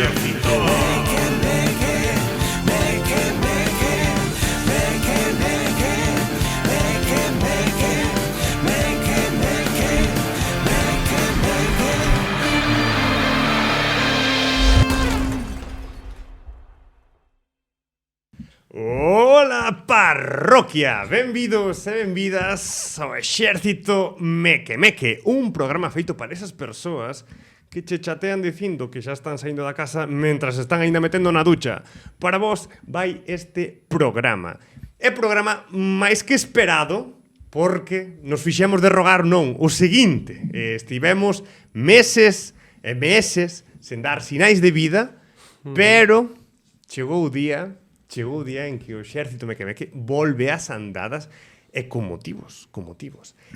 exército. Ola parroquia, benvidos e benvidas ao exército Meque Meque, un programa feito para esas persoas que che chatean dicindo que xa están saindo da casa mentras están aínda metendo na ducha. Para vos vai este programa. É programa máis que esperado porque nos fixemos de rogar non o seguinte, estivemos meses e meses sen dar sinais de vida, pero chegou o día en que o exército Meque Meque volve ás andadas e con motivos.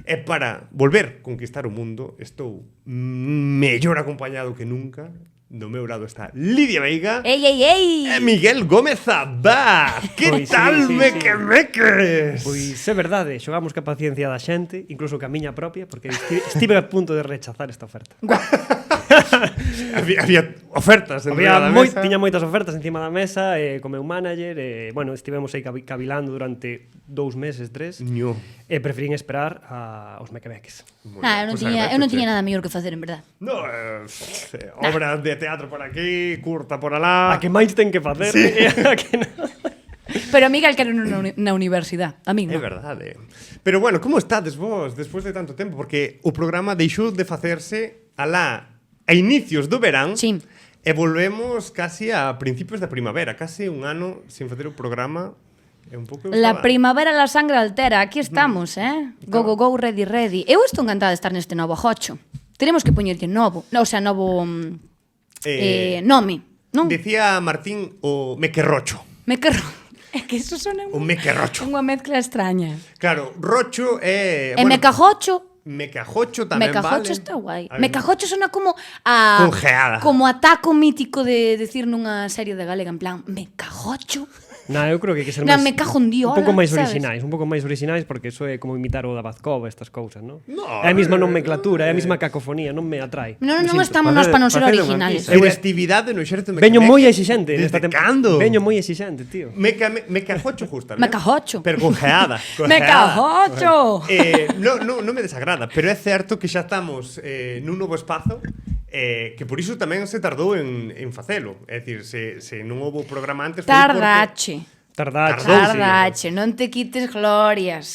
E para volver a conquistar o mundo estou mellor acompañado que nunca. Do meu lado está Lidia Veiga Ei! e Miguel Gómez Abad. Que Pois tal, sí. Meque Meques? Pois é verdade, xogamos ca paciencia da xente, incluso ca miña propia, porque estive a punto de rechazar esta oferta. Había ofertas en riba da mesa. Tiña moitas ofertas encima da mesa, co meu manager, bueno, estivemos aí cavilando durante 2 meses, 3, Ño. e preferín esperar aos mequemeques. Bueno, Eu non tiña nada mellor que facer, en verdad. No, obra de teatro por aquí, curta por alá. A que máis ten que facer, Sí. a que non. Pero a Miguel quero na universidade, a min É non. verdade. Pero bueno, como estades vos despois de tanto tempo? Porque o programa deixou de facerse a inicios do verán. Sí. E volvemos casi a principios da primavera. Casi un ano sin facer o programa. É un pouco... La primavera la sangre altera, aquí estamos, Go, go, go, ready, ready. Eu estou encantada de estar neste novo ajocho. Tenemos que poñerlle novo, novo nome, non? Decía Martín o mequerrocho. É que eso sona O mequerrocho. unha mezcla extraña. Claro, rocho é... E mecajocho, Mecajocho tamén mecajocho vale. está guai. A ver, Mecajocho sona como a... Congeada. Como a taco mítico de decir nunha serie de galega, en plan, mecajocho. Na, eu creo que hai que ser Na, máis... me cajo en diola, un pouco máis sabes? un pouco máis originais, porque eso é como imitar o da Bazcova, estas cousas, non? No, É a mesma nomenclatura, é a mesma cacofonía, non me atrae. Non Lo sinto. estamos nós para non ser Facelo originales. aquí. Directividade no exército Meque Veño Meque. moi exixente Desde nesta cando? Veño moi exixente, tío. Mecajocho justa, ¿no? Mecajocho. Pero congeada. Mecajocho. Non me desagrada, pero é certo que xa estamos nun novo espazo que por iso tamén se tardou en facelo. É dicir, se non houbo programa antes foi Tardache. Tardache. Non te quites glorias.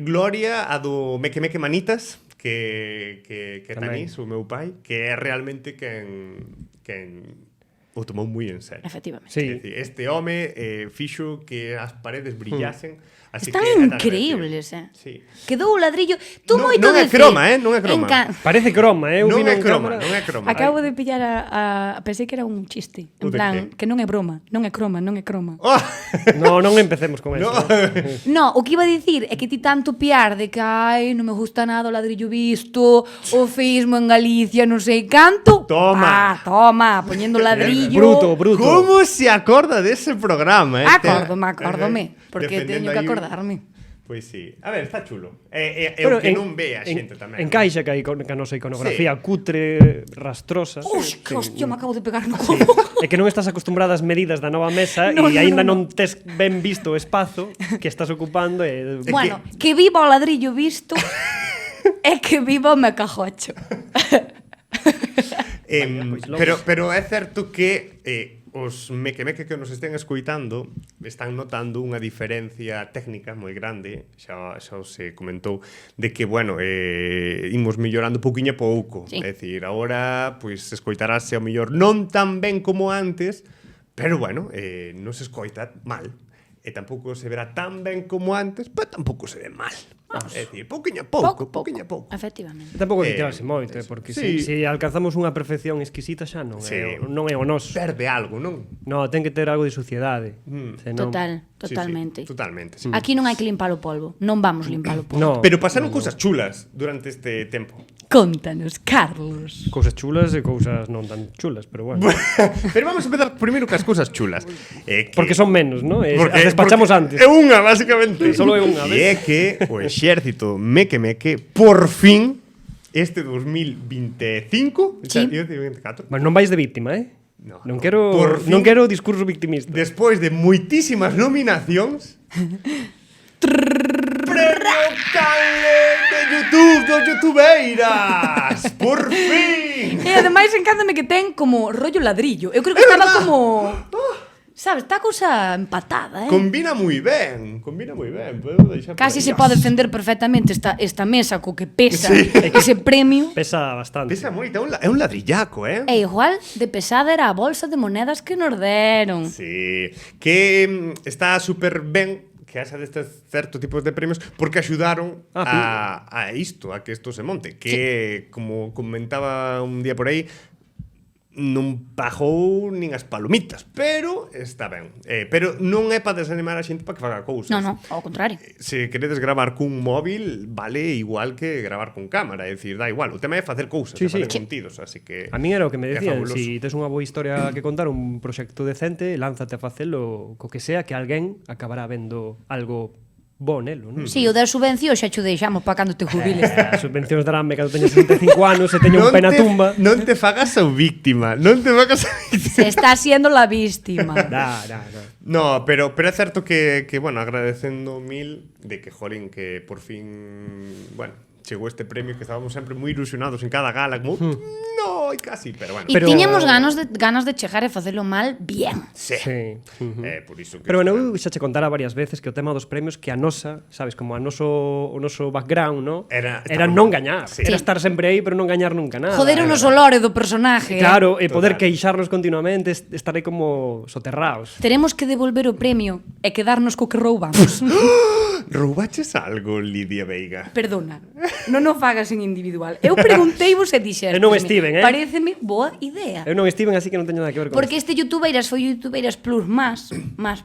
Gloria a do Meque Meque Manitas que Tamén. Tanís, o meu pai, que é realmente quen o tomou moi en serio. Efectivamente. Sí. É dicir, este home fixo que as paredes brillasen. Así Están que, increíbles, Sí. Quedou o ladrillo. Tú Non- moito non é decir. croma, non é croma. Parece croma, eu Non vino é en croma, cámara. non é croma. Acabo de pillar pensei que era un chiste. O En de plan, que? que non é broma, non é croma, non é croma. Oh! Non empecemos con No. eso. No, o que iba a dicir é que ti tanto piar de que ai, non me gusta nada o ladrillo visto, o feísmo en Galicia, non sei canto. Toma. Toma, poñendo ladrillo. Bruto. Como se acorda dese programa? Acórdome, porque Defendendo teño que aí- acordarme. Pois sí. A ver, está chulo. É Pero o que non ve a xente tamén. Encaixa que hai ca nosa iconografía cutre, rastrosa. Ux, que hostia, me acabo de pegar no Sí. codo. É que non estás acostumbrada ás medidas da nova mesa No, e no, aínda no. non tes ben visto o espazo que estás ocupando e... Bueno, que viva o ladrillo visto e que viva o mecajocho. Pois logo. Pero é certo que os Meque Meque que nos estén escoitando están notando unha diferencia técnica moi grande, xa se comentou, de que, bueno, imos mellorando pouquiño a pouco. Sí. É dicir, agora, pois, escoitarase ao mellor non tan ben como antes, pero, bueno, non se escoita mal. E tampouco se verá tan ben como antes, pero tampouco se ve mal. É dicir, pouquiño a pouco. Efectivamente. Tampouco hai que tirarse moito, porque sí. se alcanzamos unha perfección exquisita xa non Sí. é o noso. Perde algo, non? No, ten que ter algo de suciedade. Senón... Totalmente. Sí, totalmente, sí. Aquí non hai que limpar o polvo. Non vamos limpar o polvo. No, Pero pasaron cousas chulas durante este tempo. Contanos, Carlos. cousas chulas e cousas non tan chulas, pero bueno. Pero vamos a empezar primeiro cas cousas chulas. Porque son menos, ¿no? As despachamos antes. É unha, basicamente. Solo é unha, E é que o exército Meque Meque, por fin, este 2025, Sí. eu digo 24, Mas non vais de víctima, eh? Non quero discurso victimista. Despois de moitísimas nominacións, Premio Canle de YouTube dos youtubeiras. Por fin. E ademais encántame que ten como rollo ladrillo. Eu creo que estaba como... Sabes, está a cousa empatada, Combina moi ben. Podo deixar Casi por se aí. pode defender perfectamente esta mesa co que pesa Sí. ese premio. Pesa bastante. Pesa moito, é un ladrillaco, E igual de pesada era a bolsa de monedas que nos deron. Sí, que está super ben que haxa destes certos tipos de premios porque axudaron a isto, a que isto se monte, que como comentaba un día por aí, non pagou nin as palomitas, pero está ben. Pero non é para desanimar a xente para que faga cousas. No, ao contrario. Se queredes gravar cun móvil, vale igual que gravar con cámara, é dicir, dá igual. O tema é facer cousas, facer contidos, así que A min era o que me é decían, fabuloso. si tes unha boa historia que contar, un proxecto decente, lánzate a facelo co que sea, que alguén acabará vendo algo bo nelo, non? Si, o da subvención xa cho deixamos para cando te jubiles. As subvencións daránme cando teña 65 anos e teño un pé na tumba. Non te fagas a víctima, non te fagas a víctima. Se está siendo la víctima. Da. No, pero é certo que, bueno, agradecendo mil de que, jolín, que por fin, bueno, chegou este premio que estábamos sempre moi ilusionados en cada gala, como, no, casi, pero bueno. E tiñamos ganas de chegar e facelo mal bien. Sí. Por iso que Pero bueno, eu xa che contara varias veces que o tema dos premios que a nosa, sabes, como o noso background, no? Era non gañar. Sí. Era estar sempre aí, pero non gañar nunca nada. Joder, unos olores do personaje. Claro, e poder Total. queixarnos continuamente, estar aí como soterraos. Teremos que devolver o premio e quedarnos co que roubamos. Roubaches algo, Lidia Veiga? Perdona, non o fagas en individual. Eu pregunteivos e dixeste. Eu non estiven, Paréceme boa idea. Eu non estiven, así que non teño nada que ver con Porque este youtubeiras foi youtubeiras plus más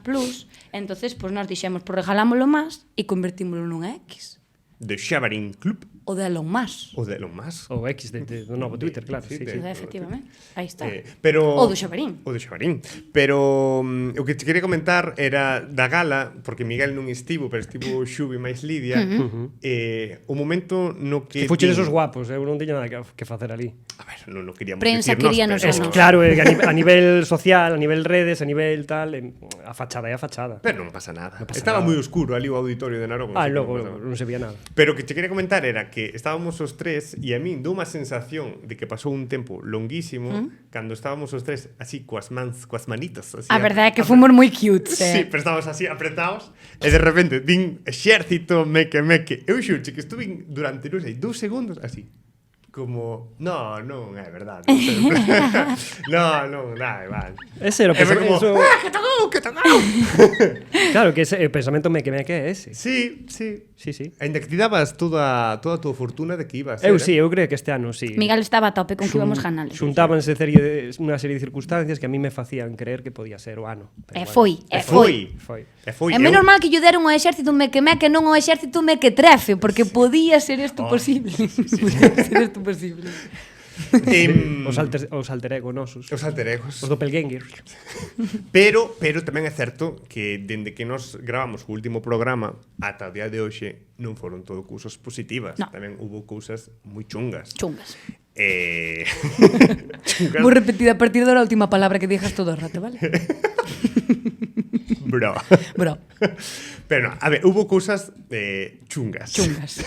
plus. Entonces, pues nos dixemos, pues regalámoslo más e convertímoslo nun X. De Xabarín Club, O de Elon Musk. o de Elon Musk. O X do novo Twitter, claro. Sí, Sí, sí. Efectivamente. Aí está. Pero O do Xabarín. O do Xabarín. Pero o que te quería comentar era da gala, porque Miguel non estivo, pero estivo Xubi máis Lidia, o momento no que... Que fuchen esos guapos, eu non teño nada que facer ali. A ver, non queríamos Prensa decirnos, queríanos pero... a nos. Claro, a nivel social, a nivel redes, a nivel tal, a fachada é a fachada. Pero non pasa nada. pasa Estaba nada. moi oscuro ali o auditorio de Narón. así que Logo non pasaba. non se veía nada. Pero o que te quería comentar era que estábamos os tres e a min dou unha sensación de que pasou un tempo longuísimo cando estábamos os tres así coas manitas así, A verdade é que fomos moi cute, Sí, pero estábamos así apretados e de repente din exército meque. Eu xuche que estuve durante, non sei, 2 segundos así como, non é verdade. non, dai, vale. Ese era o E foi como, pensamento... que tocou. Claro, que ese, o pensamento me é ese. Sí. Sí. Ainda que ti dabas toda a tua fortuna de que ibas. Eu sí, eu creo que este ano sí. Miguel estaba a tope con que íbamos ganales. Xuntábanse unha serie de circunstancias que a mí me facían creer que podía ser o ano. Pero Foi. Foi. É menos mal que lle deron o exército meque non o exército mequetrefe, porque podía ser isto posible. Podía ser isto posible. Os alter ego nosos. Os alter egos. Os doppelganger. Pero tamén é certo que dende que nos gravamos o último programa ata o día de hoxe non foron todo cousas positivas. No. Tamén hubo cousas moi chungas. Chungas. Chungas. Vou repetir a partir da última palabra que dixas todo o rato, vale? Bro. Pero no, a ver, hubo cousas chungas. Chungas.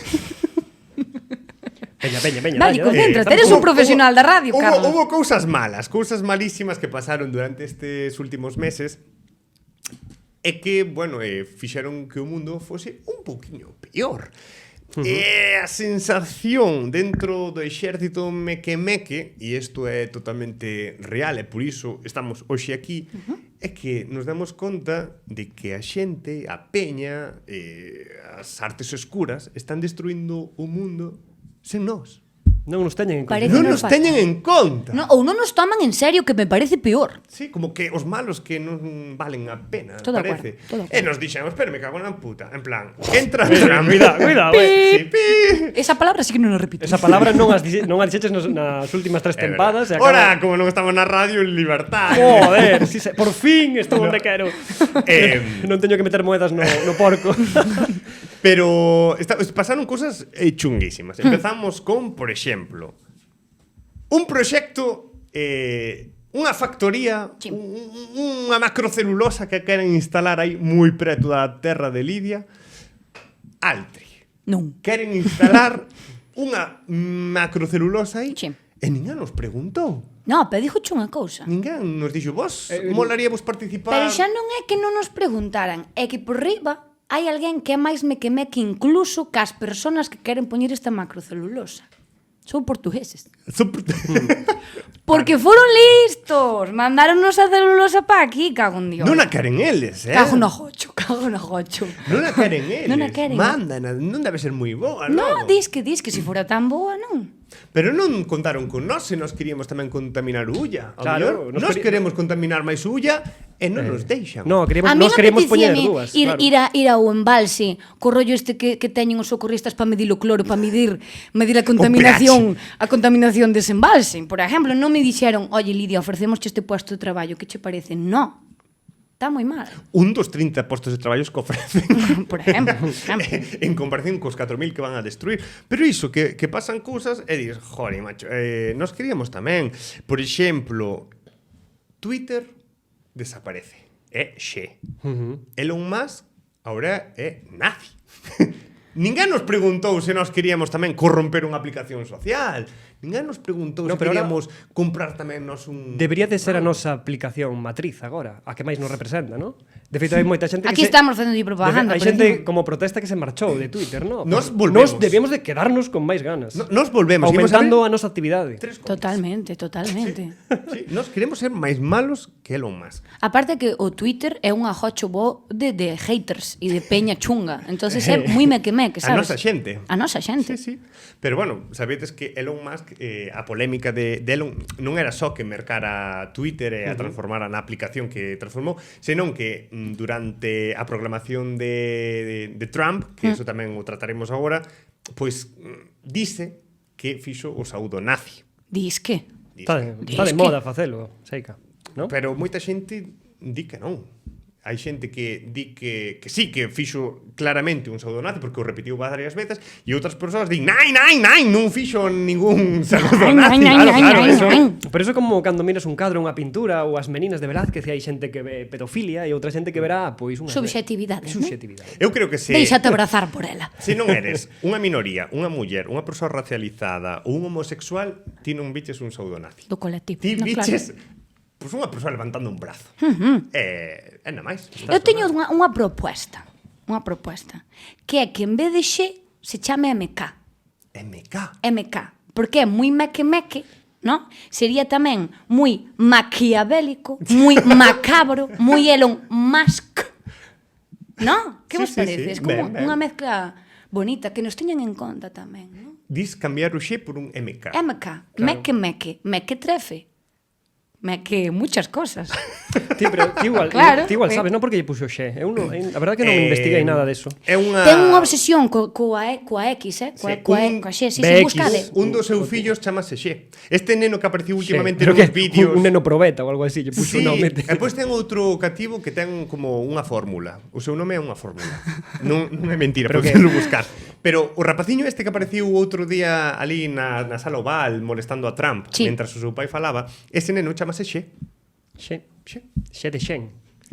Veña, Vale, concéntrate, eres un profesional da radio, Carlos. Hubo cousas malas, cousas malísimas que pasaron durante estes últimos meses e que, bueno, fixeron que o mundo fose un poquinho peor. E a sensación dentro do exército meque, e isto é totalmente real, e por iso estamos hoxe aquí, é que nos damos conta de que a xente, a peña, as artes escuras están destruindo o mundo sen nós. Non nos teñen en conta. Parece Non que nos teñen en conta. No, ou non nos toman en serio, que me parece peor. Sí, como que os malos que non valen a pena, Todo parece. acuerdo, todo E nos dixemos, pero me cago na puta. En plan, entra Cuidado, Sí, pi. Esa palabra sí que non a repito. Esa palabra non as dixeches nas últimas 3 tempadas. E Ora, como non estamos na radio, en libertad. Joder, por fin estou onde quero. Non teño que meter moedas no porco. Pero pasaron cosas chunguísimas. Empezamos con, por exemplo, un proxecto unha factoría, Sí. unha macrocelulosa que queren instalar aí moi preto da terra de Lidia. Altri. Non. Queren instalar unha macrocelulosa aí. Sí. E ninguén nos preguntou. No, pero dixoche unha cousa. Ninguén nos dixo, vos molaríamos participar. Pero xa non é que non nos preguntaran, é que por riba hai alguén que é máis meque incluso que as persoas que queren poñer esta macrocelulosa. Son portugueses. Porque foron listos. Mandáronnos a celulosa pa aquí, cago en Dios. Non a queren eles, Cago no gocho, cago no gocho. Non a queren eles. Non a queren. Mándana, non debe ser moi boa, No, non? dis que se fora tan boa, non. Pero non contaron con nós se nos queríamos tamén contaminar o Ulla. Claro, Nos queremos contaminar máis o Ulla e non nos deixan. No, A mí nos queremos poñer apeticíame dúas, ir, claro. ir ao embalse co rollo este que teñen os socorristas para medir o cloro, para medir a contaminación dese embalse. Por exemplo, non me dixeron, oye Lidia, ofrecemos este puesto de traballo, que che parece? No, está moi mal. Un dos 30 postos de traballos que ofrecen. Por exemplo. En comparación cos 4.000 que van a destruir. Pero iso, que pasan cousas e dis, jore, macho, nos queríamos tamén. Por exemplo, Twitter desaparece. É xe. Elon Musk ahora é nazi. Ninguén nos preguntou se nos queríamos tamén corromper unha aplicación social. Ninguén nos preguntou se pero queríamos comprar tamén nos un... Debería de ser a nosa aplicación matriz agora, a que máis nos representa, non? De feito, hai moita xente que Aquí estamos facendo propaganda. Hai por xente encima. como protesta que se marchou de Twitter, non? Nos volvemos. Nos debemos de quedarnos con máis ganas. Nos volvemos. Aumentando a Imos nosa actividade. tres cosas. Totalmente. Sí, nos queremos ser máis malos que Elon Musk. Aparte que o Twitter é unha hocho bo de haters e de peña chunga. Entonces é moi meque, A sabes? nosa xente. A nosa xente. Sí, sí. Pero bueno, sabedes que Elon Musk, a polémica de Elon non era só que mercara Twitter e a transformara na aplicación que transformou, senón que durante a programación de Trump, que eso tamén o trataremos agora, pois dice que fixo o saúdo nazi. Dis que? Está de moda facelo, Seica, non? Pero moita xente di que non. Hai xente que di que sí, que fixo claramente un saúdo nazi porque o repetiu varias veces e outras persoas din nai, non fixo ningún saúdo nazi. Claro, eso. Pero eso como cando miras un cadro, unha pintura ou as meninas de Velázquez e hai xente que ve pedofilia e outra xente que verá pois unha Subxectividade, non? subxectividade. Eu creo que se Déixate abrazar por ela. se non eres unha minoría, unha muller, unha persoa racializada ou un homosexual, ti non biches un saúdo nazi. Do colectivo. Ti No, biches claro. pois unha persoa levantando un brazo. É nada máis. Eu teño unha proposta. Unha proposta. Que é que en vez de xe se chame MK. MK. MK. Porque é moi meque, ¿no? Sería tamén moi maquiavélico, moi macabro, moi Elon Musk. ¿No? Que Sí, vos sí, parece? sí. É como Ben. unha mezcla bonita que nos teñan en conta tamén, ¿no? Dis cambiar o xe por un MK. MK. Meque. Meque trefe. Meque muchas cosas. Ti, pero ti igual, Claro, ti igual sí. sabes, non porque lle puxo xe. Eu non, a verdade que non investiguei nada deso. É unha... Ten unha obsesión coa X, coa X, si BX. buscade. Un dos seus fillos chamase Xe. Este neno que apareceu últimamente Pero nos que vídeos... un neno probeta ou algo así, lle puxo Sí, un nome. e depois ten outro cativo que ten como unha fórmula. O seu nome é unha fórmula. non é mentira, Pero podelo que- buscar. Pero o rapaciño este que apareceu outro día ali na sala oval molestando a Trump Sí. mentras o seu pai falaba, ese neno chamase Xe. Xe. Xe. Xe de xen.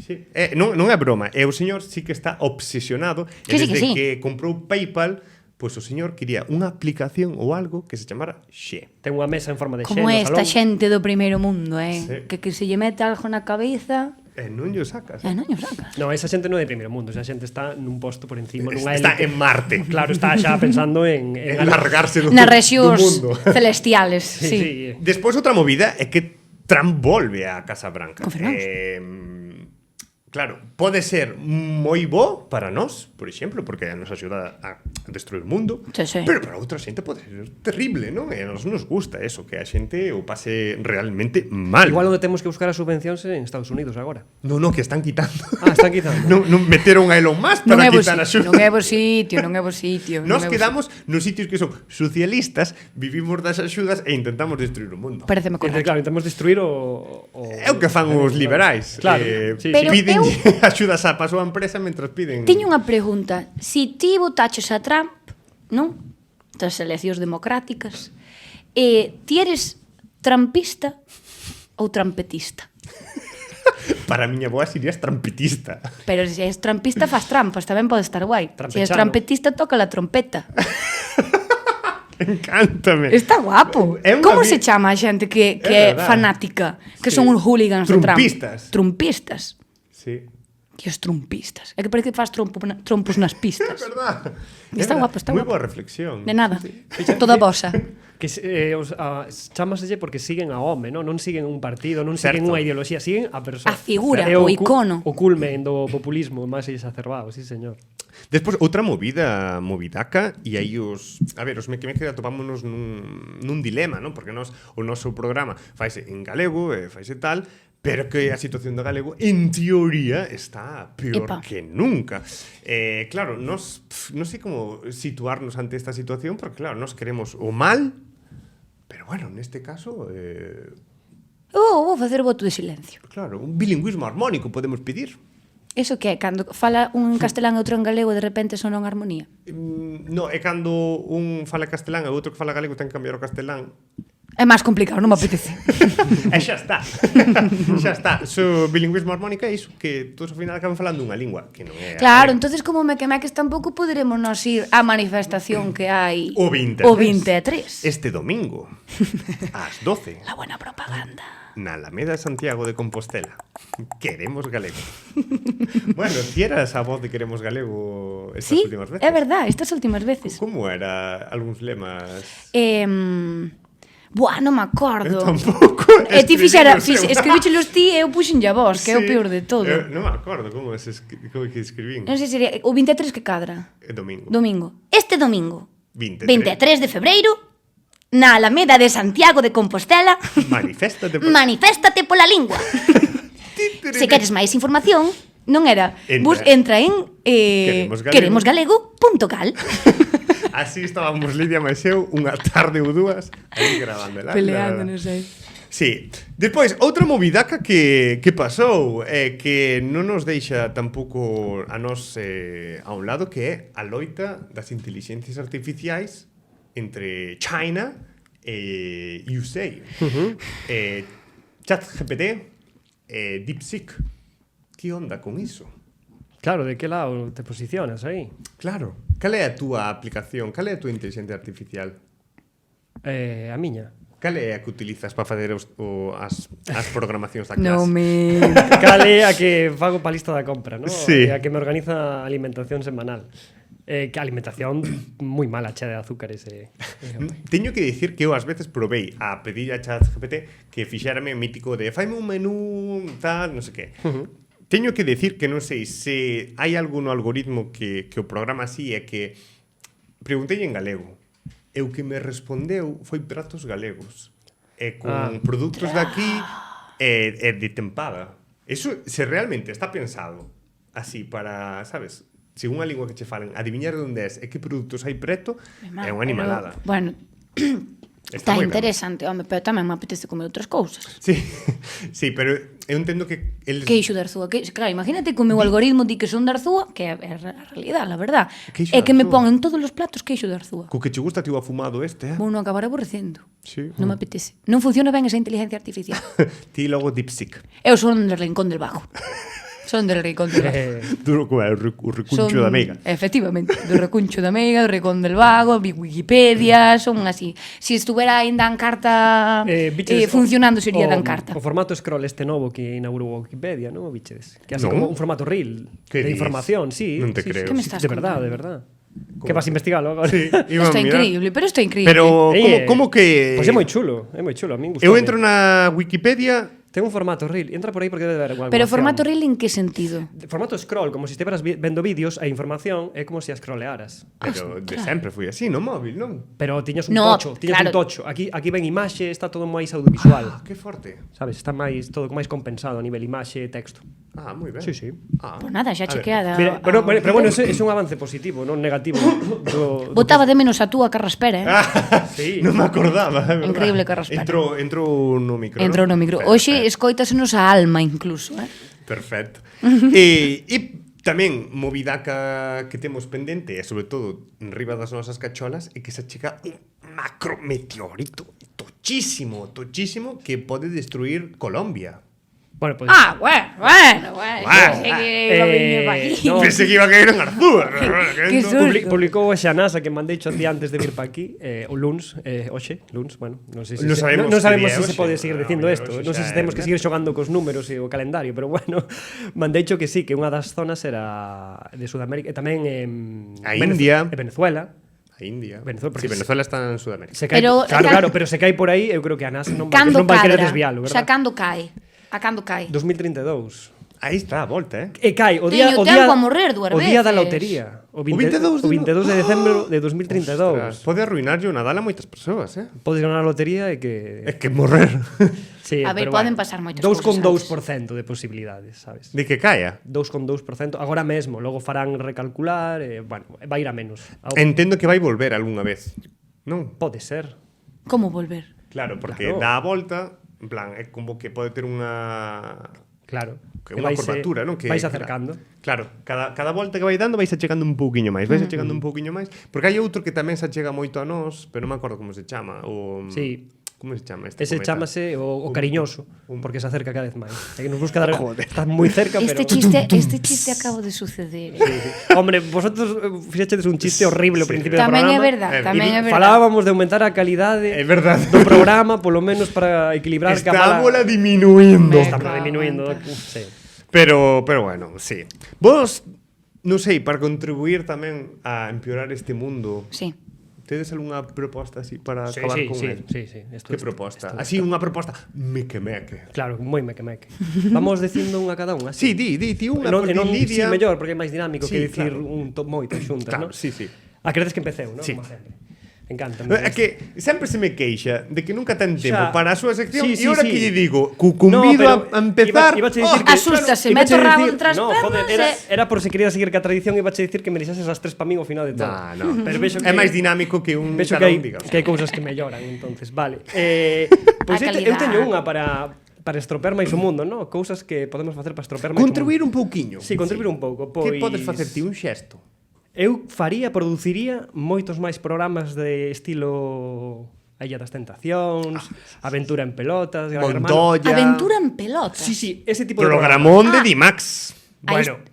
Sí. Non é broma, o señor sí que está obsesionado e Que sí, desde que sí. que comprou PayPal, pois o señor quería unha aplicación ou algo que se chamara Xe. Ten unha mesa en forma de xe Como no esta salón. xente do primeiro mundo, Sí. Que se lle mete algo na cabeza E non lle sacas. e non lle sacas. No, esa xente non é de primeiro mundo, esa xente está nun posto por encima, nunha Está élite. en Marte. Claro, está xa pensando en En largarse do, Nas do rexións mundo. celestiales, Sí, sí. sí. Despois outra movida é que Trump volve á Casa Branca. Confirmamos. Claro, pode ser moi bo para nós, por exemplo, porque nos axuda a destruir o mundo, Sí, sí. pero para outra xente pode ser terrible, non? E a nos gusta eso, que a xente o pase realmente mal. Igual onde temos que buscar as subvencións en Estados Unidos agora. No, que están quitando. Ah, están quitando. non meteron a Elon Musk Non para é bo quitar a sitio, xuda. non é bo sitio, non é bo sitio. Nos non é bo quedamos nos sitios que son socialistas, vivimos das axudas e intentamos destruir o mundo. sitio. Pareceme Entonces, correcto. claro, intentamos destruir o É o que fan os liberais. Claro, sí, Pero piden eu- axudas á súa empresa mentras piden... Teño unha pregunta. Si ti votaches a Trump, non? Das eleccións democráticas, ti eres trampista ou trampetista? Para a miña boa serías trampetista. Pero se és trampista faz trampas, tamén pode estar guai. Se és Trampechano. trampetista toca la trompeta. Encántame. Está guapo. É unha Como vi- se chama a xente que É é verdad. fanática? Que Sí. son uns hooligans de trampa. Trumpistas. Trumpistas. Sí. Que os trumpistas. É que parece que fas trompos nas pistas. Verdad. Está É verdad. guapo, está Moi guapo. boa reflexión. De nada. Toda vosa. Que chámaselle porque siguen a home, non siguen un partido, non Certo. siguen unha ideoloxía, siguen a persoa. A figura, É o icono. O culmen do populismo máis exacerbado, sí, señor. Despois, outra movidaca, e aí a ver, os meque atopámonos nun dilema, non? Porque o noso programa faise en galego, faise tal, pero que a situación do galego, en teoría, está peor Epa. que nunca. Claro, non sei como situarnos ante esta situación, porque claro, nos queremos o mal, pero bueno, neste caso, Vou facer voto de silencio. claro, un bilingüismo armónico podemos pedir. Eso que é? Cando fala un en castelán e outro en galego, de repente son en armonía. No, é cando un fala castelán e outro que fala galego ten que cambiar o castelán. É máis complicado, non me apetece. E xa está. Xa está. So, bilingüismo armónico é iso, que todos ao final acaban falando unha lingua, que non é... Claro, entonces como mequemeques tampouco poderemos nos ir á manifestación que hai O 23. o 23. Este domingo, ás 12, La buena propaganda. na Alameda de Santiago de Compostela. Queremos galego. Bueno, ti eras a voz de Queremos galego estas Sí, últimas veces. é verdad, estas últimas veces. Como era algúns lemas? Buah, non me acordo. Eu tampouco. E ti Escribínos eu. escribíchelos ti e eu puxenlle a vos, que é o Sí, peor de todo. Non me acordo como que escribín. Non sei se sería o 23 que cadra. Domingo. Domingo. Este domingo, 23. 23 de febreiro, na Alameda de Santiago de Compostela, Maniféstate. maniféstate pola lingua. Se queres máis información, non era. Entra en queremosgalego.gal. Así estábamos Lidia máis eu unha tarde ou dúas aí grabando el Peleando, non sei. Sí. Despois, outra movidaca que pasou que non nos deixa tampouco a nos a un lado, que é a loita das intelixencias artificiais entre China e USA. ChatGPT e DeepSeek. Que onda con iso? Claro, de que lado te posicionas aí? Claro. Cal é a túa aplicación? Cal é a túa inteligencia artificial? A miña. Cal é a que utilizas para facer as programacións da clase? Non me... Cal é a que fago pa lista da compra, ¿no? Sí. E a que me organiza a alimentación semanal. Que alimentación moi mala, chea de azúcares. Teño que dicir que eu ás veces provei a pedir a ChatGPT que fixérame o mítico de faime un menú, tal, non sei que. Teño que dicir que non sei se hai algún algoritmo que o programa así e que preguntei en galego e o que me respondeu foi pratos galegos e con produtos daqui e de tempada. Eso, se realmente está pensado así para, sabes, se unha lingua que che falen, adiviñar onde é e que produtos hai preto, é unha animalada. Pero, bueno, Está está moi ben. interesante, home, pero tamén me apetece comer outras cousas. Sí, sí, pero eu entendo que eles... Queixo de Arzúa, claro, imagínate que o meu algoritmo di que son de Arzúa, que é a realidad, la verdad. Queixo É de que me Arzúa. pon en todos os platos queixo de Arzúa. Co que che gusta ti o afumado este, Vou non acabar aborrecendo. Sí. Non me apetece. Non funciona ben esa inteligencia artificial. Ti logo DeepSeek. Eu son del Rincón del Vago. Son del Rincón del Vago. Duro como é o recuncho da meiga. Efectivamente, do recuncho da meiga, do Rincón del Vago, Wikipedia, son así. Si estuvera ainda en carta funcionando sería en carta. O formato scroll este novo que inaugurou Wikipedia, non o bichedes? Que hace Non. como un formato reel Que de dis? información, sí. Non te sí, creo. Que me Sí, estás de verdad, contando? de verdad. Que vas a investigalo agora. Sí, iba a Está mirar. increíble, pero está increíble. Pero Ei, como que... Pois é moi chulo, a min gustoume. Eu entro na Wikipedia... Ten un formato reel, entra por aí porque debe haber alguna Pero opción. formato reel en que sentido? Formato scroll, como se estiveras vendo vídeos e información é como se a scrollearas. Pero de sempre foi así, no móvil, non? Pero tiñas un No, tocho, claro. un tocho. Aquí ven imaxe, está todo máis audiovisual. Que forte. Sabes, está máis todo máis compensado a nivel imaxe e texto. Ah, moi ben. Sí, sí. Ah. Pois nada, xa A ver, chequeada. Mira, pero bueno, ese é un avance positivo, non negativo. Botaba de menos a túa carraspera, Sí. Non me acordaba, é verdad. Increíble Carraspera. Entrou no micro, Entrou non? no micro. Perfecto. Hoxe escoítasenos a alma incluso, Perfecto. E tamén movidaca que temos pendente, e sobre todo enriba das nosas cacholas, é que se chega un macrometeorito tochísimo, tochísimo que pode destruir Colombia. Bueno, pues... Bueno. Pensé que iba a venir pa aquí. no. Pensé que iba a caer en Arzúa. Que susto. Publicou hoxe a NASA que mandei un día antes de vir pa aquí, o luns, bueno, non sei se Non sabemos non que sabemos día se hoxe. pode seguir dicindo Hoxe isto, xa non sei se é temos que verdad. seguir xogando cos números e o calendario, pero bueno, mandei que sí, que unha das zonas era de Sudamérica e tamén A India. Venezuela. A India. Venezuela, porque Sí, Venezuela está en Sudamérica. Se cae, Pero- claro, pero se cae por aí, eu creo que a NASA non vai, Cando non vai querer cadra? desvialo, O sea, verdad? cando cae? A cando cae? 2032. Aí está a volta, E cae o día Teño o día tempo a morrer dúas o día da veces. lotería, o 22 o 22 de decembro de 2032. Ostras, pode arruinarlle o Nadal a moitas persoas, Podes ganar a lotería e que É que morrer. sí, A ver, pero poden bueno, pasar moitas 2,2% de posibilidades, sabes? De que caia. 2,2% agora mesmo, logo farán recalcular e, bueno, vai ir a menos. Entendo que vai volver algunha vez. Non? Pode ser. Como volver? Claro, porque Claro. dá a volta, en plan, é como que pode ter unha Claro. que unha curvatura, non? Que vais acercando. Claro, cada volta que vai dando vais achegando un pouquiño máis, vais achegando un pouquiño máis, porque hai outro que tamén se achega moito a nós, pero non me acordo como se chama, o Sí. Como se chama este Ese cometa? chámase o cariñoso, porque se acerca cada vez máis. É que nos busca dar... Joder. Está moi cerca, Este pero... chiste acabo de suceder. Hombre, vosotros fixechedes un chiste horrible ao principio do Tamén programa. é verdad, tamén é verdad. Falábamos de aumentar a calidade É verdade. do programa, polo menos para equilibrar que a Estámola mala... diminuindo. Me- Estamos cago en disminuindo. todo. Sí. Pero bueno, sí. Vos, non sei, para contribuir tamén a empeorar este mundo, Sí. tedes algunha proposta así para Sí, acabar sí, con sí, él? sí, sí. Esto- Que proposta? esto- Así unha proposta meque. Claro, moi meque. Vamos dicindo unha cada unha. Sí, di unha, non, porque non, Lidia... sí, mellor, porque é máis dinámico Sí, que dicir claro. un top moito xuntas, Claro, non? sí, sí. Queredes que empeceu, non? Sí. Como sempre. Encanta. É que sempre se me queixa de que nunca ten tempo Xa. para a súa sección Sí, e sí, ora sí. que lle digo, convido pero a empezar... ibache dicir que- Asústase, ibache meto o rabo dicir- entre as no, pernas joder, era por se quería seguir que a tradición iba a dicir que me deixases as tres pa min ao final de todo. No. Pero vexo É máis dinámico que un vexo cada que un, digamos. hai cousas que melloran, entonces, vale. Pois A eu calidad. teño unha para estropear máis o mundo, no? Cousas que podemos facer para estropear máis Contribuir o un mundo. pouquiño. Sí, contribuir un pouco. Pois... Que podes facer ti? Un xesto? Eu produciría moitos máis programas de estilo A Illa das Tentacións, Aventura en Pelotas, Gran Hermano. Montoya... Aventura en pelota. Sí, sí, ese tipo de Programón de Ah. Dimax.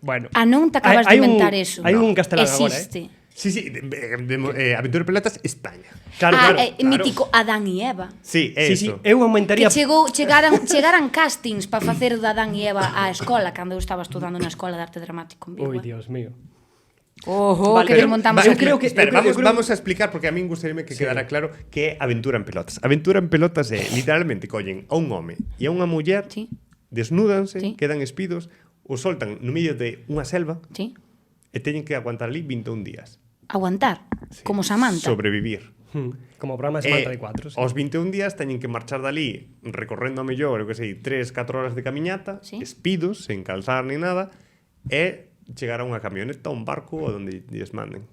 Bueno. Ah, non te acabas de Hai un- inventar eso. hai un castelán agora, Existe. Sí, Aventura de Pelotas, España. Claro, claro. Mítico Adán e Eva. Sí, é Sí, sí, eso. eu Que aumentaría chegaran castings para facer de Adán e Eva á escola cando eu estaba estudando na Escola de Arte Dramático en Vigo. Ui, Dios mío. Ojo, Vale, que pero- desmontamos eu aquí. creo que- Espera, eu creo- vamos a explicar porque a min gustaríame que quedara claro que é Aventura en Pelotas. Aventura en Pelotas é literalmente collen a un home e a unha muller, Sí. desnúdanse, Sí. quedan espidos, o soltan no medio de unha selva Sí. e teñen que aguantar ali 21 días. Aguantar, como Samantha. Sobrevivir. Como programa de Samantha de 4. Sí. Aos 21 días teñen que marchar dali recorrendo a mellor, eu que sei, 3-4 horas de caminhata, Sí. espidos, sen calzar ni nada, e chegar a unha camioneta, a un barco ou onde lles manden.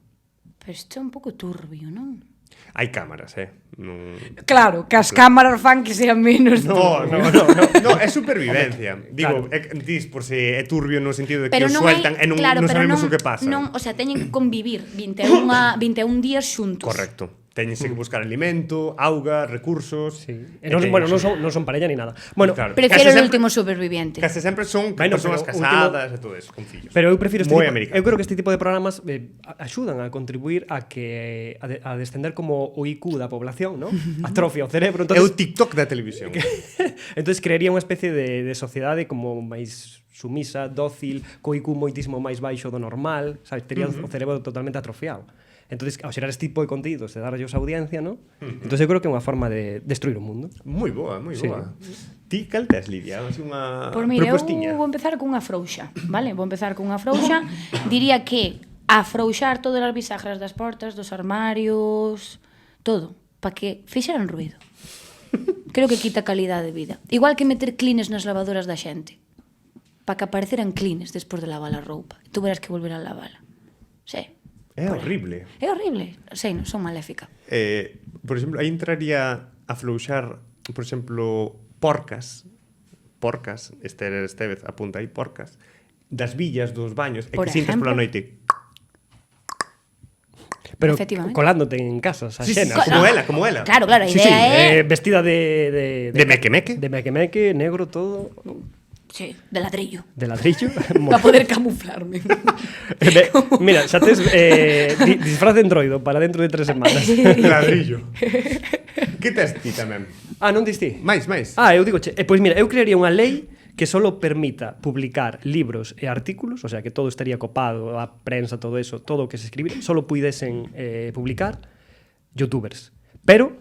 Pero isto é un pouco turbio, non? Hai cámaras, non... Claro, que as cámaras fan que sean menos No, é supervivencia. Digo, dis por se é turbio no sentido de que Pero os non sueltan e non, non pero sabemos o que pasa. Non, o sea, teñen que convivir 21 días xuntos. Correcto. Teñense que buscar alimento, auga, recursos... Sí. E non son parella ni nada. Bueno, Claro. Prefiero Case el sempre- último superviviente. Case sempre son Bueno, persoas pero casadas e todo eso, con fillos. pero eu prefiro este Moi tipo, americano. eu creo que este tipo de programas axudan a contribuir a que a descender como o IQ da población, ¿no? Atrofia o cerebro, É o entonces TikTok da televisión. entonces crearía unha especie de sociedade como máis sumisa, dócil, co IQ moitísimo máis baixo do normal, sabes, tería o cerebro totalmente atrofiado. Entonces, ao xerar este tipo de contidos e darlle a audiencia, ¿no? Entonces eu creo que é unha forma de destruir o mundo. Moi boa, moi Sí. boa. Ti cal tes, Lidia? Así unha Por mira, propostiña. eu vou empezar cunha frouxa, vale? Vou empezar cunha frouxa. Diría que afrouxar todas as bisagras das portas, dos armarios, todo, para que fixeran ruido. Creo que quita calidade de vida. Igual que meter clines nas lavadoras da xente, para que apareceran clines despois de lavar a roupa. E tú verás que volver a lavala. Sí. É horrible. É horrible. Sei, non son maléfica. Por exemplo, aí entraría a flouxar, por exemplo, porcas, Estevez apunta aí, porcas, das villas dos baños, e Por que sintas pola exemplo. noite. pero efectivamente. colándote en casas Sí, axenas. como ela. Claro, a Sí, idea é... vestida de meque-meque. De meque-meque, negro, todo, Sí, de ladrillo. de ladrillo. Para poder camuflarme. Mira, xa tes disfraz de entroido para dentro de 3 semanas. Ladrillo. Que tes ti tamén? Non diste? Mais. Eu digo, pois mira, eu crearía unha lei que solo permita publicar libros e artículos, o sea, que todo estaría copado, a prensa, todo eso, todo o que se escribir, solo puidesen publicar youtubers. Pero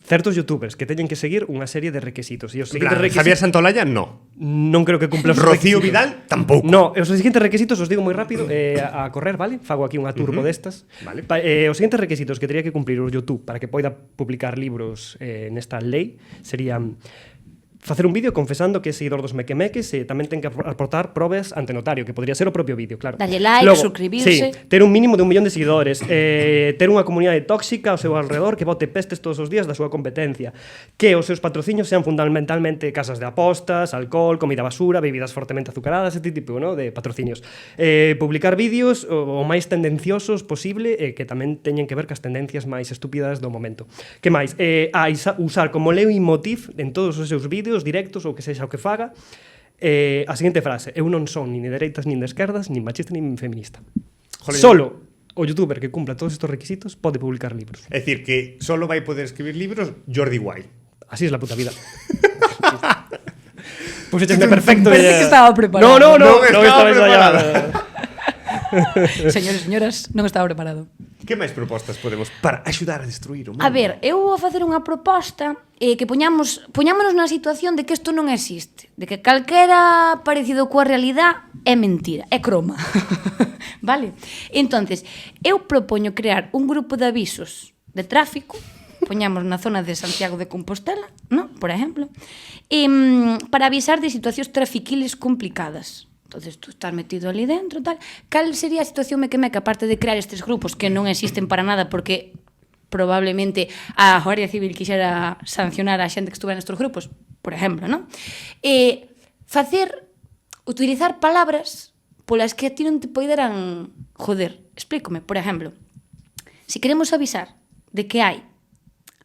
certos youtubers que teñen que seguir unha serie de requisitos. E os seguintes requisitos... Javier Santolaya, no. Non creo que cumpla os Rocío requisitos. Vidal, tampouco. No, os seguintes requisitos os digo moi rápido a correr, vale? Fago aquí unha turbo destas. Vale. Os seguintes requisitos que teria que cumplir o YouTube para que poida publicar libros nesta lei serían facer un vídeo confesando que é seguidor dos mequemeques e tamén ten que aportar probas ante notario, que podría ser o propio vídeo, claro. Darlle like, suscribirse. Sí, ter un mínimo de 1 millón de seguidores, ter unha comunidade tóxica ao seu alrededor que bote pestes todos os días da súa competencia, que os seus patrocinios sean fundamentalmente casas de apostas, alcohol, comida basura, bebidas fortemente azucaradas, este tipo, ¿no?, de patrocinios. Publicar vídeos o máis tendenciosos posible que tamén teñen que ver cas tendencias máis estúpidas do momento. Que máis? Usar como leitmotiv en todos os seus vídeos directos ou que sexa o que faga a seguinte frase: eu non son nin de dereitas nin de esquerdas, nin machista nin feminista. Jolín. Solo o youtuber que cumpla todos estos requisitos pode publicar libros. É dicir, que solo vai poder escribir libros Jordi Wild. Así es la puta vida. Pues échame perfecto. Parece que estaba preparado. No Non estaba preparado. Señores, señoras, non estaba preparado. Que máis propostas podemos para axudar a destruir o mundo? A ver, eu vou facer unha proposta que poñámonos na situación de que isto non existe, de que calquera parecido coa realidade é mentira, é croma. Vale? Entonces, eu propoño crear un grupo de avisos de tráfico, poñamos na zona de Santiago de Compostela, ¿no?, por exemplo, para avisar de situacións trafiquiles complicadas. Entonces, tú estás metido ali dentro, tal. Cal sería a situación meque-meque, aparte de crear estes grupos que non existen para nada porque probablemente a Guardia Civil quixera sancionar a xente que estuve nestes grupos, por exemplo, non? Utilizar palabras polas que a ti non te poideran joder. Explícome, por exemplo, se queremos avisar de que hai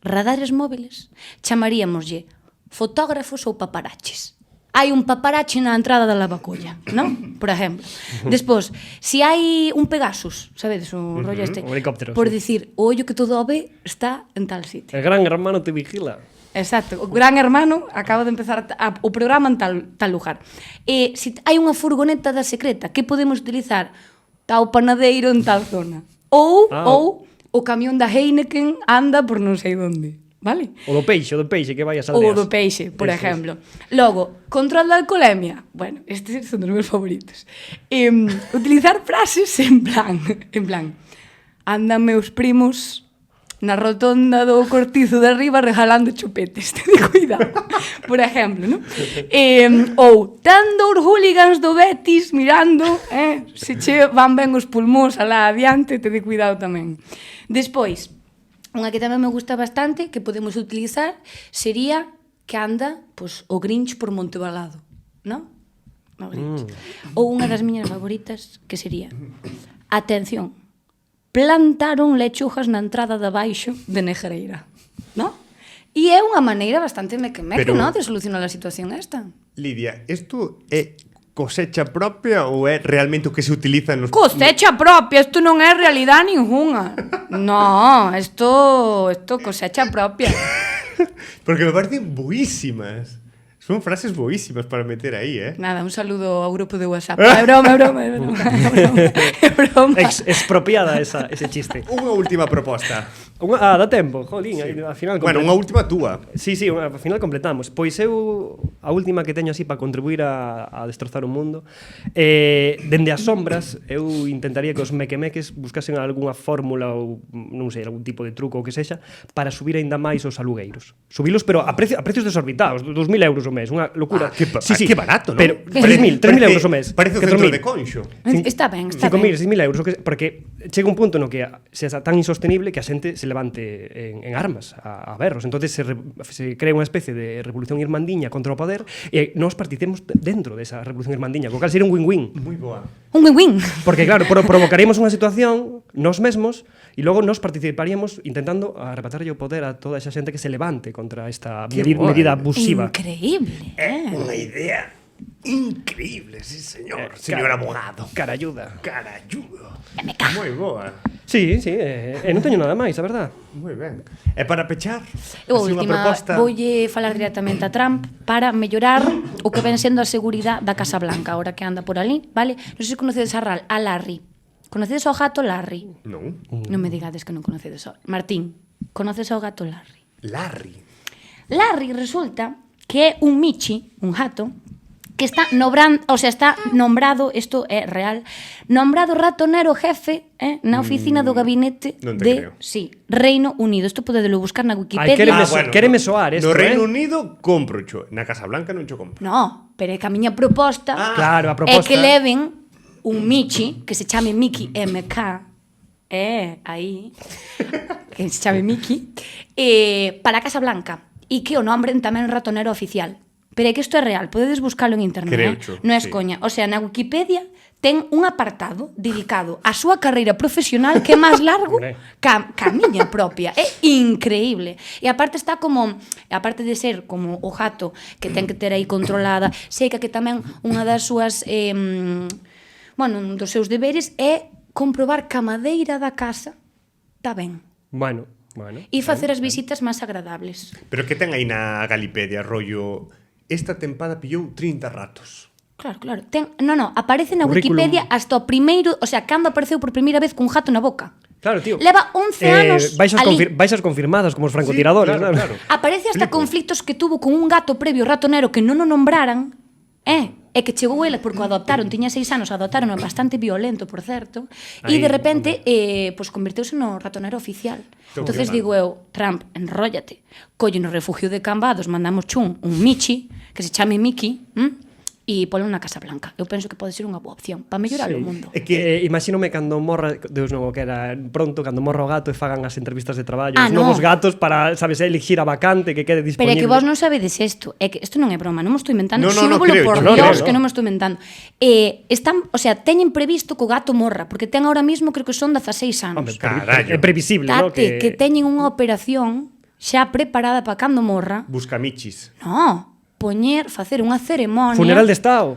radares móviles, chamaríamoslle fotógrafos ou paparaches. Hai un paparache na entrada da lavacolla, non? Por exemplo. Despois, se hai un Pegasus, sabedes, o rollo este, un helicóptero, por sí. dicir, o ollo que todo o ve está en tal sitio. El gran hermano te vigila. Exacto, o gran hermano acaba de empezar o programa en tal lugar. Se hai unha furgoneta da secreta, que podemos utilizar? Tá o panadeiro en tal zona. Ou o camión da Heineken anda por non sei onde. Vale? O do peixe, que vai ás aldeas. O do peixe, por exemplo. Logo, control da alcoholemia. Bueno, estes son dos meus favoritos. Utilizar frases en plan, andan meus primos na rotonda do Cortizo de arriba regalando chupetes. Ten cuidado. Por exemplo, non? Ou, tando os hooligans do Betis mirando, se che van ben os pulmóns alá adiante, ten cuidado tamén. Despois, unha que tamén me gusta bastante, que podemos utilizar, sería que anda pois, o Grinch por Montebalado, non? O Grinch. Ou unha das miñas favoritas, que sería, atención, plantaron lechugas na entrada de baixo de Negreira, non? E é unha maneira bastante meque-meque, non?, de solucionar a situación esta. Lidia, isto é cosecha propia ou é realmente o que se utiliza nos... Cosecha propia, isto non é realidade ninguna. No, isto cosecha propia. Porque me parecen buísimas. Son frases boísimas para meter aí, Nada, un saludo ao grupo de WhatsApp. É broma. É broma. Expropiada ese chiste. Unha última proposta. Dá tempo, jolín, Sí. ao final Bueno, unha última túa. Sí, ao final completamos. Pois eu, a última que teño así para contribuir a destrozar o mundo, dende as sombras, eu intentaría que os mequemeques buscasen algunha fórmula ou, non sei, algún tipo de truco ou que sexa, para subir aínda máis os alugueiros. Subilos, pero a precios desorbitados, 2.000 euros o mes, unha locura. Que barato, non? Pero 3.000 euros o mes. Parece o centro de Conxo. Está ben, está 5.000, ben. 6.000 euros, porque chega un punto no que se é tan insostenible que a xente se levante en armas a berros. Entonces se crea unha especie de revolución irmandiña contra o poder e nós participemos dentro desa revolución irmandiña, co cal sería un win-win. Moi boa. Un win-win. Porque claro, provocaríamos unha situación nós mesmos e logo nós participaríamos intentando arrebatarlle o poder a toda esa xente que se levante contra esta medida abusiva. Increíble. Unha idea increíble, sí, señor. Señor abogado. Carayuda. Carayudo. Moi boa. Sí, non teño nada máis, a verdad. Moi ben. E para pechar, Eu, así unha última, proposta... voulle falar directamente a Trump para mellorar o que ven sendo a seguridade da Casa Blanca, ahora que anda por ali, vale? Non sei se conocedes a Larry. Conocedes ao gato Larry? Non. Non me digades que non conocedes ao... Martín, conoces ao gato Larry? Larry. Larry resulta que é un michi, un gato, que está nombrado, isto é real, nombrado ratonero jefe na oficina do gabinete de, sí, Reino Unido. Isto podedelo buscar na Wikipedia. Quéreme soar esto, no Reino Unido compro cho, na Casa Blanca non cho compro. No, pero é que a miña proposta, claro, a é proposta que leven un michi que se chame Mickey MK, aí, que se chame Mickey, para a Casa Blanca, e que o nombren tamén ratonero oficial. Pero é que isto é real, podedes buscalo en internet, Creucho, non é sí. coña. O sea, na Wikipedia ten un apartado dedicado á súa carreira profesional que é máis largo ca miña propia. É increíble. E aparte está como, aparte de ser como o gato que ten que ter aí controlada, sei que tamén unha das súas, bueno, un dos seus deberes é comprobar que a madeira da casa está ben. Bueno. E facer as visitas máis agradables. Pero que ten aí na Galipedia, rollo... Esta tempada pillou 30 ratos. Claro. Aparece na Wikipedia hasta o primeiro, o sea, cando apareceu por primeira vez cun gato na boca. Claro, tío. Leva 11 anos ali. Baixas confirmadas como os francotiradores, sí, claro. Aparece hasta conflictos que tuvo con un gato previo ratonero que non o nombraran, e que chegou ele porque o adoptaron, tiña 6 anos, adoptaron bastante violento, por certo, e de repente pues converteuse no ratonero oficial. Entonces digo eu, Trump, enróllate, colle no refugio de Cambados, mandamos un michi que se chame Mickey, e ponlo na Casa Blanca. Eu penso que pode ser unha boa opción para mellorar o mundo. É que imagínome cando morra, Deus non o quera pronto, cando morra o gato e fagan as entrevistas de traballo, os novos gatos para, sabes, elegir a vacante que quede disponible. Pero é que vos non sabedes isto, é que isto non é broma, non me estou inventando, xúrvolo por Dios que non me estou inventando. Están, o sea, teñen previsto que o gato morra, porque ten ahora mismo, creo que son 16 anos. É previsible, ¿no? Que teñen unha operación xa preparada para cando morra. Busca michis. No, facer unha ceremonia. Funeral de Estado.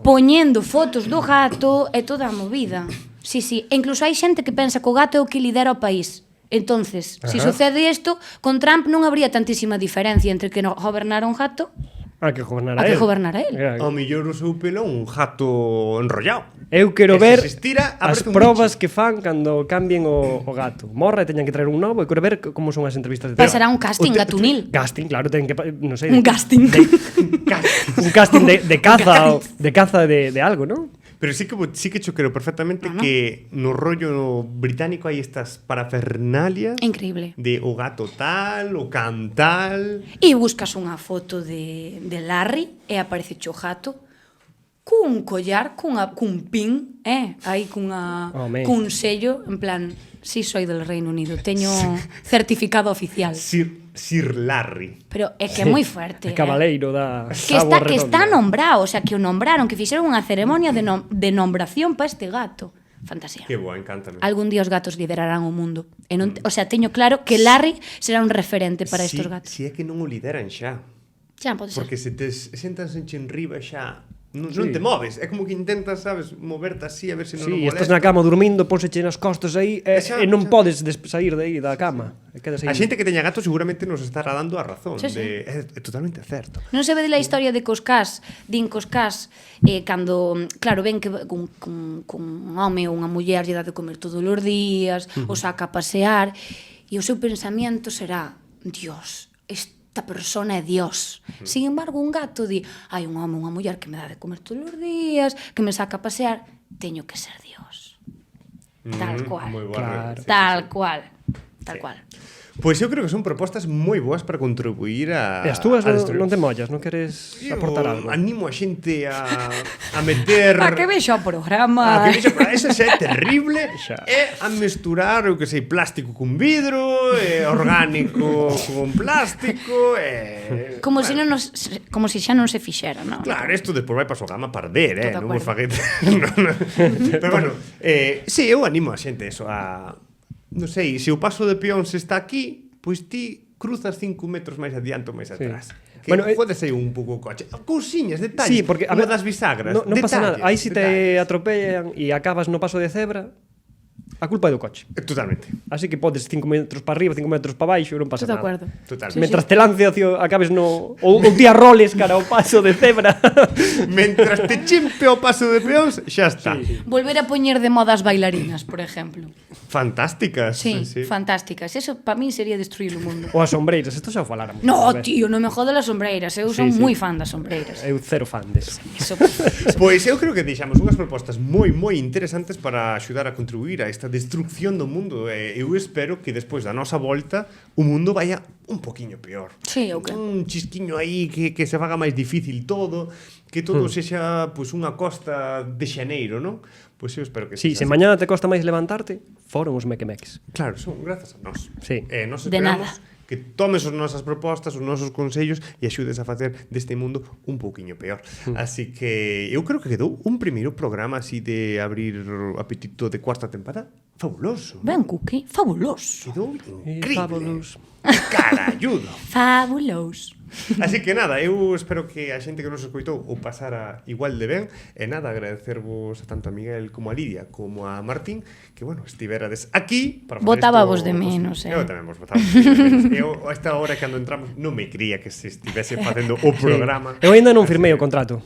Poñendo fotos do gato e toda a movida. Sí. E incluso hai xente que pensa que o gato é o que lidera o país. Entonces, se sucede isto, con Trump non habría tantísima diferencia entre que gobernara un gato que gobernara el. Ao mellor o seu pelo un gato enrollado. Eu quero ver estira, as probas que fan cando cambien o gato. Morra e teñan que traer un novo e quero ver como son as entrevistas de Pasará un casting gatunil. Casting, claro, ten que, non sei. Un casting. Un casting de caza de caza de algo, ¿no? Pero sí que yo creo perfectamente que no rollo británico hai estas parafernalias. Increíble. De o gato tal, o can tal. E buscas unha foto de Larry e aparece o gato cun collar, cun pin, aí cun sello, en plan, si soy del Reino Unido, teño certificado oficial. Sir Larry. Pero é que é moi fuerte. Cabaleiro da que está nombrado, o sea, que o nombraron, que fixeron unha ceremonia de nombración para este gato. Fantasía. Que boa, encántame. Algún día os gatos liderarán o mundo. E non, o sea, teño claro que Larry será un referente para estes gatos. Si é que non o lideran xa. Xa, pode ser. Porque se te sentas en riba xa non te moves, é como que intentas, sabes, moverte así a ver se non o molesta. Estás na cama dormindo, ponseche nas costas aí e non podes sair de aí da cama. A xente que teña gato seguramente nos estará dando a razón. É totalmente certo. Non se ve de la historia de Coscás, din Coscás, cando, claro, ven que cun home ou unha muller lle dá de comer todos os días, o saca a pasear, e o seu pensamento será, Dios, esta persona é Dios. Sin embargo, un gato di, hai un home, unha muller que me dá de comer todos os días, que me saca a pasear, teño que ser Dios. Tal cual. Moi boa. Tal cual. Pois eu creo que son propostas moi boas para contribuir a... E as túas a non te mollas, non queres Eu aportar algo? animo a xente a meter... A que vexo o programa. Que vexo, pero eso é terrible. Xa. É a mesturar, eu que sei, plástico con vidro, orgánico con plástico, Como se non nos, como se xa non se fixera, non? Claro, isto despois vai para o gama parder, Tô de non vos acordo. faguete. Pero bueno, sí, eu animo a xente eso a... Non sei, se o paso de peóns está aquí, pois ti cruzas 5 metros máis adiante ou máis atrás. Que Bueno, pode ser un pouco o coche. Cousiñas, detalles, Sí, porque como das bisagras. non pasa nada. Aí se te detalles. atropellan e acabas no paso de cebra, a culpa é do coche. Totalmente. Así que podes 5 metros para arriba, 5 metros para baixo, non pasa Estou de nada. acordo. Totalmente. Mentras te lance acabes no ou día roles cara ao paso de cebra. Mentras te chimpe o paso de peóns, xa está. Sí. Volver a poñer de moda as bailarinas, por exemplo. Fantásticas. Sí, fantásticas. Eso para mí sería destruir o mundo. Ou as sombreiras, isto xa o faláramos. No, unha vez. tío, non me jodo las sombreiras. Eu son moi fan das sombreiras. Eu cero fan deso. Eso, Pois eu creo que deixamos unhas propostas moi interesantes para axudar a contribuir a esta destrucción do mundo. Eu espero que despois da nosa volta o mundo vaya un poquiño peor. Sí, o que? Un chisquiño aí que se faga máis difícil todo, que todo sexa pois unha costa de xaneiro, non? Pois eu espero que Sí, se sexa así. mañana te costa máis levantarte, foron os mequemeques. Claro, son grazas a nós. Sí. Nos De esperamos nada. que tomes as nosas propostas, os nosos consellos e axudes a facer deste mundo un pouquiño peor. Así que eu creo que quedou un primeiro programa así de abrir o apetito de cuarta temporada fabuloso. Ben, Cookie, fabuloso. Quedou increíble. Fabulous. Caralludo. Fabuloso. Así que nada, eu espero que a xente que nos escoitou o pasara igual de ben. E nada, agradecervos a tanto a Miguel como a Lidia como a Martín que, bueno, estiverades aquí para facer Botábamos isto- de menos, Eu tamén vos botaba de menos. Eu, a esta hora cando entramos, non me cría que se estivese facendo o programa. Eu ainda non firmei o contrato.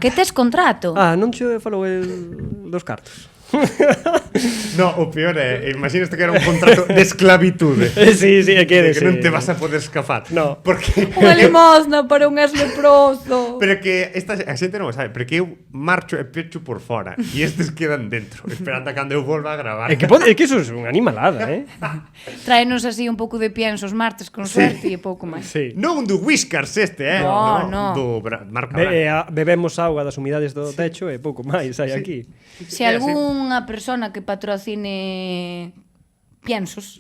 Que tes contrato. Non che falou el dos cartos. No, o peor é, imagínate que era un contrato de esclavitude. Sí, é De que que non te vas a poder escapar. No. Porque Unha limosna para un ex leproso. Pero que a xente non o sabe, pero que eu marcho e pecho por fora e estes quedan dentro, esperando a cando eu volva a gravar. É que iso é unha animalada, Traenos así un pouco de pienso os martes con suerte e pouco máis. Sí. Non do Whiskers este, No. do marca Branca. Bebemos auga das humidades do techo e pouco máis hai aquí. Se algunha persona que patrocine piensos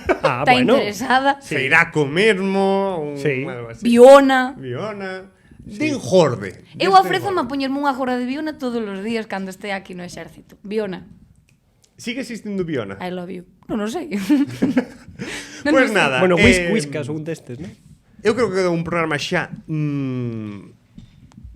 está bueno. interesada, Feiraco mesmo, Sí. algo así. Biona. Biona. Den jorde. Eu ofrézome a poñerme unha jorra de Biona todos os días cando este aquí no exército. Biona, Sigue existindo Biona. I love you. Non sei. Pois nada. Bueno, Whiskas ou un destes, non? Eu creo que quedou un programa xa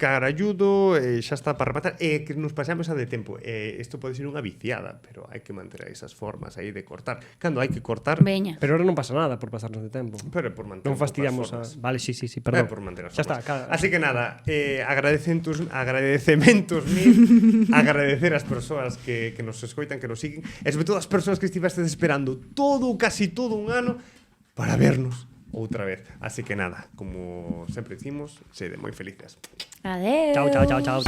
caralludo, xa está para rematar, que nos pasamos a de tempo. Isto pode ser unha viciada, pero hai que manter esas formas aí de cortar. Cando hai que cortar, Veña. Pero ahora non pasa nada por pasarnos de tempo. pero por manter Non un pouco fastidiamos as formas. Vale, sí, perdón. Por manter as Xa está, formas. Así que nada, agradecementos mil, agradecer as persoas que nos escoitan, que nos siguen, e sobre todo as persoas que estivestes esperando casi todo un ano para vernos outra vez. Así que nada, como sempre dicimos, sede moi felices. Adeus. Chao.